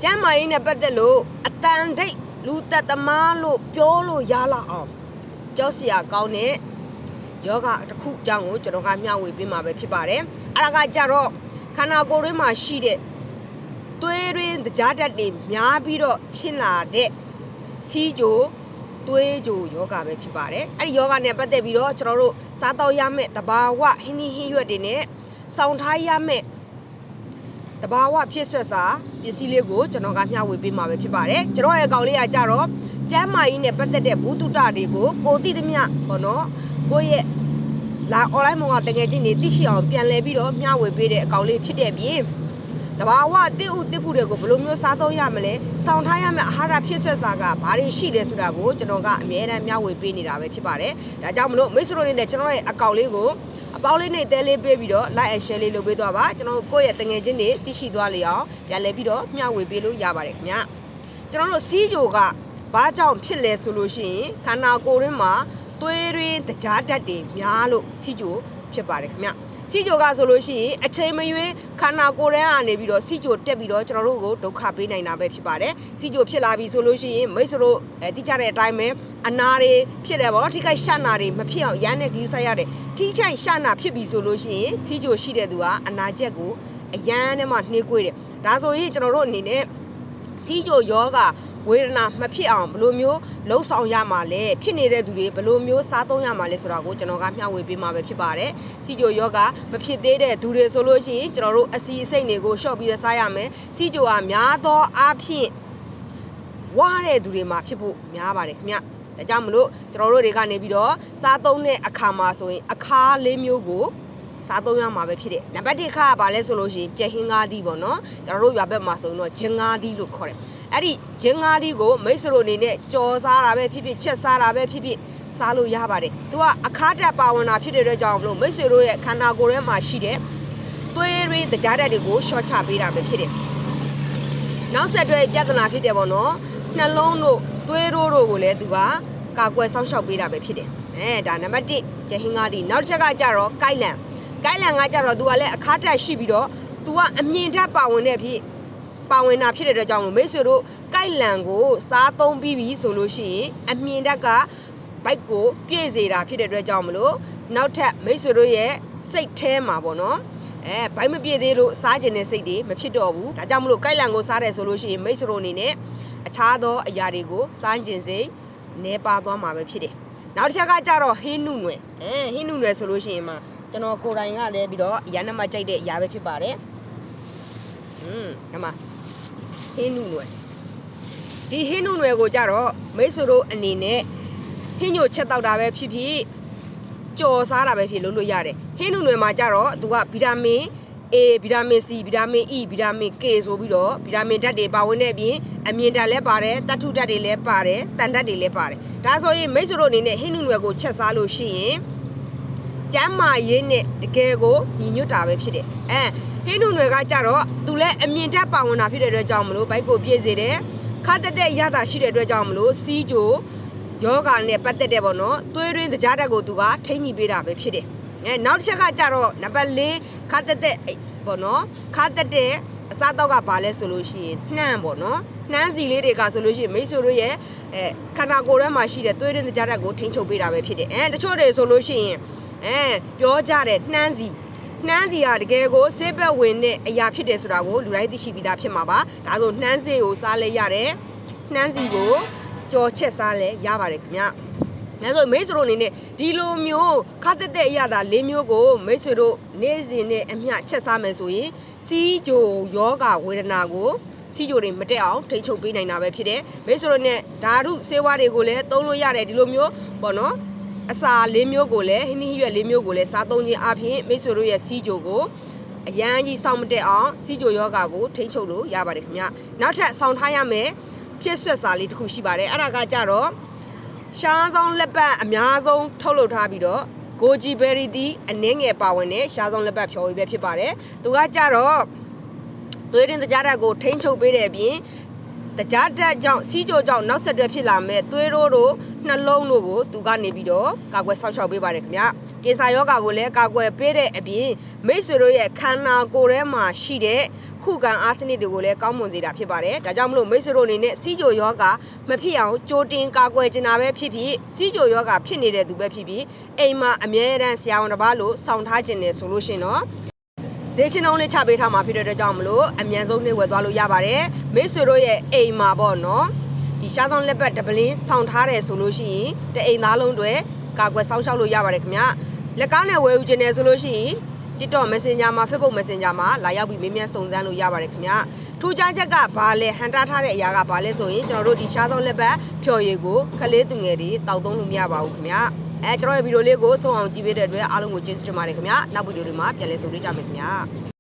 ကျမ်းမာရေးနဲ့ပတ်သက်လို့အတန်ဒိတ်လူသက်သမားလို့ပြောလို့ရလာအောင်ကြောက်စရာကောင်းတဲ့ယောဂတစ်ခုအကြောင်းကိုကျွန်တော်ကမျှဝေပေးမှာပဲဖြစ်ပါတယ်အဲ့ဒါကကြတော့ခန္ဓာကိုယ်ထဲမှာရှိတဲ့သွေးရင်းကြားဓာတ်တွေများပြီးတော့ဖြစ်လာတဲ့စီးကြိုသွေးကြိုယောဂပဲဖြစ်ပါတယ်အဲ့ဒီယောဂနဲ့ပတ်သက်ပြီးတော့ကျွန်တော်တို့စားတော့ရမယ့်တဘာဝဟင်းသီးဟင်းရွက်တွေနဲ့စောင့်ထားရမယ့်တဘာဝဖြစ်ဆွက်စာပစ္စည်းလေးကိုကျွန်တော်ကမျှဝေပေးမှာပဲဖြစ်ပါတယ်ကျွန်တော်ရဲ့ကောင်လေးကကြတော့ကျမ်းမာရေးနဲ့ပတ်သက်တဲ့ဘုသူတတွေကိုကိုသိသမျှပေါ့နော်ကိုရဲ့လာ online မှာတကယ်ချင်းနေသိရှိအောင်ပြန်လဲပြီးတော့မျှဝေပေးတဲ့အကောင်လေးဖြစ်တဲ့ပြင်တဘာဝတိဥတိဖူတွေကိုဘယ်လိုမျိုးစားသုံးရမလဲစောင့်ထားရမယ့်အာဟာရဖြစ်ဆွက်စာကဘာတွေရှိလဲဆိုတာကိုကျွန်တော်ကအမြဲတမ်းမျှဝေပေးနေတာပဲဖြစ်ပါတယ်ဒါကြောင့်မလို့မိတ်ဆွေတို့နေတဲ့ကျွန်တော်ရဲ့အကောင်လေးကိုအပေါင်းလေးနဲ့တဲလေးပေးပြီးတော့ like and share လေးလုပ်ပေးသွားပါကျွန်တော်တို့ကိုယ့်ရဲ့တငယ်ချင်းတွေသိရှိသွားလေအောင်ပြန်လဲပြီးတော့မျှဝေပေးလို့ရပါတယ်ခင်ဗျကျွန်တော်တို့စီးကြိုကဘာကြောင့်ဖြစ်လဲဆိုလို့ရှိရင်ခန္ဓာကိုယ်ရင်းမှာသွေးရင်းကြားဓာတ်တွေများလို့စီးကြိုဖြစ်ပါတယ်ခင်ဗျစီးကြိုကဆိုလို့ရှိရင်အချိန်မရွေးခန္ဓာကိုယ်ထဲကနေပြီးတော့စီးကြိုတက်ပြီးတော့ကျွန်တော်တို့ကိုဒုက္ခပေးနိုင်တာပဲဖြစ်ပါတယ်စီးကြိုဖြစ်လာပြီဆိုလို့ရှိရင်မိတ်ဆွေတို့တိကျတဲ့အတိုင်းပဲအနာတွေဖြစ်တယ်ပေါ့နော်ထိခိုက်ရှနာတွေမဖြစ်အောင်ရမ်းတဲ့ဂရုစိုက်ရတယ်ထိခိုက်ရှနာဖြစ်ပြီဆိုလို့ရှိရင်စီးကြိုရှိတဲ့သူကအနာကျက်ကိုအရန်နဲ့မှနှေးကွေးတယ်ဒါဆိုရင်ကျွန်တော်တို့အနေနဲ့စီးကြိုယောဂဝေဒနာမဖြစ်အောင်ဘယ်လိုမျိုးလှုပ်ဆောင်ရမှာလဲဖြစ်နေတဲ့သူတွေဘယ်လိုမျိုးစားသုံးရမှာလဲဆိုတာကိုကျွန်တော်ကမျှဝေပေးမှာပဲဖြစ်ပါတယ်စီဂျိုယောဂမဖြစ်သေးတဲ့သူတွေဆိုလို့ရှိရင်ကျွန်တော်တို့အစီအစိတ်တွေကိုရှော့ပြီးစားရမယ်စီဂျိုကများသောအားဖြင့်ဝါတဲ့သူတွေမှာဖြစ်ဖို့များပါတယ်ခင်ဗျဒါကြောင့်မလို့ကျွန်တော်တို့တွေကနေပြီးတော့စားသုံးတဲ့အခါမှာဆိုရင်အခါလေးမျိုးကိုစားသုံးရမှာပဲဖြစ်တယ်နံပါတ်1ခါကဘာလဲဆိုလို့ရှိရင်ကြက်ဟင်းကားသီးပေါ့နော်ကျွန်တော်တို့ရွာဘက်မှာဆိုရင်တော့ဂျင်ကားသီးလို့ခေါ်တယ်အဲ့ဒီဂျင်ကားသီးကိုမိတ်ဆွေတို့အနေနဲ့ကြော်စားတာပဲဖြစ်ဖြစ်ချက်စားတာပဲဖြစ်ဖြစ်စားလို့ရပါတယ်သူကအခါတက်ပါဝင်တာဖြစ်တဲ့အတွက်ကြောင့်မလို့မိတ်ဆွေတို့ရဲ့ခန္ဓာကိုယ်ထဲမှာရှိတဲ့သွေးရင်းကြားဓာတ်တွေကိုရှော့ချပေးတာပဲဖြစ်တယ်နောက်ဆက်တွဲပြဿနာဖြစ်တယ်ပေါ့နော်နှလုံးတို့သွေးတို့ကိုလည်းသူကကာကွယ်စောင့်ရှောက်ပေးတာပဲဖြစ်တယ်ဒါနံပါတ်1ဂျင်ဟင်းကားသီးနောက်တစ်ချက်ကကြတော့ကိုက်လန်ကကြတော့သူကလည်းအခါတက်ရှိပြီးတော့သူကအမြင့်ထက်ပါဝင်တဲ့ဖြစ်ပါဝင်တာဖြစ်တဲ့အတွက်ကြောင့်မိတ်ဆွေတို့ကိုက်လန်ကိုစားသုံးပြီးပြီဆိုလို့ရှိရင်အမြင့်တက်ကဘိုက်ကိုပြည့်စေတာဖြစ်တဲ့အတွက်ကြောင့်မလို့နောက်ထပ်မိတ်ဆွေတို့ရဲ့စိတ်ထဲမှာပေါ့နော်ဘိုက်မပြည့်သေးလို့စားကျင်တဲ့စိတ်တွေမဖြစ်တော့ဘူးဒါကြောင့်မလို့ကိုက်လန်ကိုစားတယ်ဆိုလို့ရှိရင်မိတ်ဆွေတို့အနေနဲ့အခြားသောအရာတွေကိုစားကျင်စိတ်နေပါသွားမှာပဲဖြစ်တယ်နောက်တစ်ချက်ကကြတော့ဟင်းနုနွယ်ဟင်းနုနွယ်ဆိုလို့ရှိရင်ကျွန်တော်ကိုယ်တိုင်ကလည်းပြီးတော့ရန်နမကြိုက်တဲ့အရာပဲဖြစ်ပါတယ်ဒီမှာဟင်းနုနွယ်ဒီဟင်းနုနွယ်ကိုကြတော့မိတ်ဆွေတို့အနေနဲ့ဟင်းညိုချက်တောက်တာပဲဖြစ်ဖြစ်ကြော်စားတာပဲဖြစ်လို့ရတယ်ဟင်းနုနွယ်မှာကြတော့သူကဗီတာမင် A ဗီတာမင် C ဗီတာမင် E ဗီတာမင် K ဆိုပြီးတော့ဗီတာမင်ဓာတ်တွေပါဝင်တဲ့အပြင်အမြင့်ဓာတ်လည်းပါတယ်တထုဓာတ်တွေလည်းပါတယ်တန်ဓာတ်တွေလည်းပါတယ်ဒါဆိုရင်မိတ်ဆွေတို့အနေနဲ့ဟင်းနုနွယ်ကိုချက်စားလို့ရှိရင်ကျမ်းမာရေးနဲ့တကယ်ကိုညီညွတ်တာပဲဖြစ်တယ်ဟင်းနုနွယ်ကကြတော့သူလည်းအမြင့်ဓာတ်ပါဝင်တာဖြစ်တဲ့အတွက်ကြောင့်မလို့ဘိုက်ကိုပြည့်စေတယ်ခါတက်ရတာရှိတဲ့အတွက်ကြောင့်မလို့စီးကြိုယောဂနဲ့ပတ်သက်တဲ့ပေါ့နော်သွေးရင်းကြားဓာတ်ကိုသူကထိန်းညှိပေးတာပဲဖြစ်တယ်နောက်တစ်ချက်ကကြတော့နံပါတ်4ခါတက်ပေါ့နော်ခါတက်တဲ့အစားတော့ကဘာလဲဆိုလို့ရှိရင်နှမ်းပေါ့နော်နှမ်းစီလေးတွေကဆိုလို့ရှိရင်မိတ်ဆွေတို့ရဲ့ခန္ဓာကိုယ်ထဲမှာရှိတဲ့သွေးရင်းကြားဓာတ်ကိုထိန်းချုပ်ပေးတာပဲဖြစ်တယ်တချို့တွေဆိုလို့ရှိရင်ပြောကြတယ်နှမ်းစီကတကယ်ကိုဆေးဘက်ဝင်တဲ့အရာဖြစ်တယ်ဆိုတာကိုလူတိုင်းသိရှိပြီးသားဖြစ်မှာပါဒါဆိုနှမ်းစေးကိုစားလဲရတယ်နှမ်းစီကိုကြော်ချက်စားလဲရပါတယ်ခင်ဗျဒါဆိုမိတ်ဆွေတို့အနေနဲ့ဒီလိုမျိုးခါတက်တဲ့အရာသာ၄မျိုးကိုမိတ်ဆွေတို့နေ့စဉ်နဲ့အမျှချက်စားမယ်ဆိုရင်စီးကြိုယောဂဝေဒနာကိုစီးကြိုတွေမတက်အောင်ထိန်းချုပ်ပေးနိုင်တာပဲဖြစ်တယ်မိတ်ဆွေတို့နဲ့ဓာတုဆေးဝါးတွေကိုလည်းသုံးလို့ရတယ်ဒီလိုမျိုးပေါ့နော်အစာ၄မျိုးကိုလည်းဟင်းသီးရွက်၄မျိုးကိုလည်းစားသုံးခြင်းအပြင်မိတ်ဆွေတို့ရဲ့စီးကြိုကိုအရန်ကြီးစောင့်မတက်အောင်စီးကြိုယောဂကိုထိန်းချုပ်လို့ရပါတယ်ခင်ဗျနောက်ထပ်ဆောင်ထားရမယ်ဖြစ်ဆွက်စာလေးတစ်ခုရှိပါတယ်အဲ့ဒါကကြတော့ရှားဆောင်လက်ပတ်အများဆုံးထုတ်လုပ်ထားပြီးတော့ဂိုဂျီဘယ်ရီတီအနှင်းငယ်ပါဝင်တဲ့ရှားဆောင်လက်ပတ်ဖြော်ရည်ပဲဖြစ်ပါတယ်သူကကြတော့သွေးရင်းကြားဓာတ်ကိုထိန်းချုပ်ပေးတဲ့အပြင် တကြားတက်ကြောင့်စီးကြိုကြောင့်နောက်ဆက်တွဲဖြစ်လာမဲ့သွေးရိုးတို့နှလုံးတို့ကိုသူကနေပြီးတော့ကာကွယ်ဆောက်ရှောက်ပေးပါတယ်ခင်ဗျကင်ဆာယောဂါကိုလည်းကာကွယ်ပေးတဲ့အပြင်မိတ်ဆွေတို့ရဲ့ခန္ဓာကိုယ်ထဲမှာရှိတဲ့ခုခံအားစနစ်တွေကိုလည်းကောင်းမွန်စေတာဖြစ်ပါတယ်ဒါကြောင့်မလို့မိတ်ဆွေတို့အနေနဲ့စီးကြိုယောဂါမဖြစ်အောင်ကြိုတင်ကာကွယ်ကျင်တာပဲဖြစ်ဖြစ်စီးကြိုယောဂါဖြစ်နေတဲ့သူပဲဖြစ်ဖြစ်အိမ်မှာအမြဲတမ်းဆရာဝန်တစ်ပါးလို့စောင့်ထားခြင်းနဲ့ဆိုလို့ရှိရင်တော့ဈေးချင်းအောင်လေးချပေးထားမှာဖြစ်တဲ့အတွက်ကြောင့်မလို့အမြန်ဆုံးနှိမ့်ဝယ်သွားလို့ရပါတယ်မိတ်ဆွေတို့ရဲ့အိမ်မှာပေါ့နော်ဒီရှားဆောင်လက်ပတ်ဒပလင်းဆောင်ထားတယ်ဆိုလို့ရှိရင်တအိမ်သားလုံးတွေကာကွယ်စောင့်ရှောက်လို့ရပါတယ်ခင်ဗျလက်ကားနဲ့ဝယ်ယူခြင်းနဲ့ဆိုလို့ရှိရင် TikTok Messenger မှာ Facebook Messenger မှာလာရောက်ပြီးမေးမြန်းစုံစမ်းလို့ရပါတယ်ခင်ဗျထူးခြားချက်ကဘာလဲဟန်တာထားတဲ့အရာကဘာလဲဆိုရင်ကျွန်တော်တို့ဒီရှားဆောင်လက်ပတ်ဖြော်ရည်ကိုခလေးသူငယ်တွေတောက်သုံးလို့မရပါဘူးခင်ဗျကျွန်တော်ရဲ့ဗီဒီယိုလေးကိုဆုံးအောင်ကြည့်ပေးတဲ့အတွက်အားလုံးကိုကျေးဇူးတင်ပါတယ်ခင်ဗျနောက်ဗီဒီယိုတွေမှာပြန်လည်ဆုံတွေ့ကြမယ်ခင်ဗျ